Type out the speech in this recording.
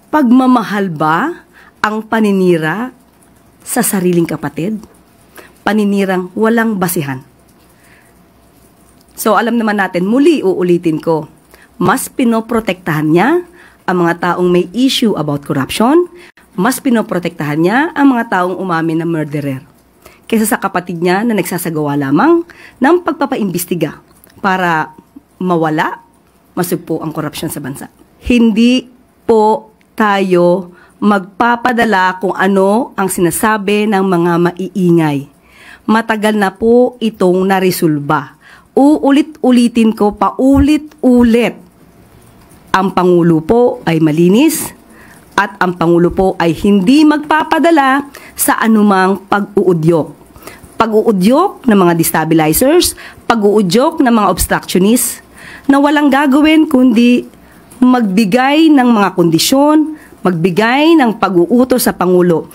Pagmamahal ba ang paninira sa sariling kapatid? Paninirang walang basihan. So alam naman natin, muli uulitin ko, mas pinoprotektahan niya ang mga taong may issue about corruption, mas pinoprotektahan niya ang mga taong umamin na murderer, kaysa sa kapatid niya na nagsasagawa lamang ng pagpapaimbestiga para mawala, masugpo ang korupsyon sa bansa. Hindi po tayo magpapadala kung ano ang sinasabi ng mga maiingay. Matagal na po itong naresolba. Uulit-ulitin ko paulit-ulit. Ang Pangulo po ay malinis at ang Pangulo po ay hindi magpapadala sa anumang pag-uudyok. Pag-uudyok ng mga destabilizers, pag-uudyok ng mga obstructionists na walang gagawin kundi magbigay ng mga kondisyon, magbigay ng pag-uutos sa Pangulo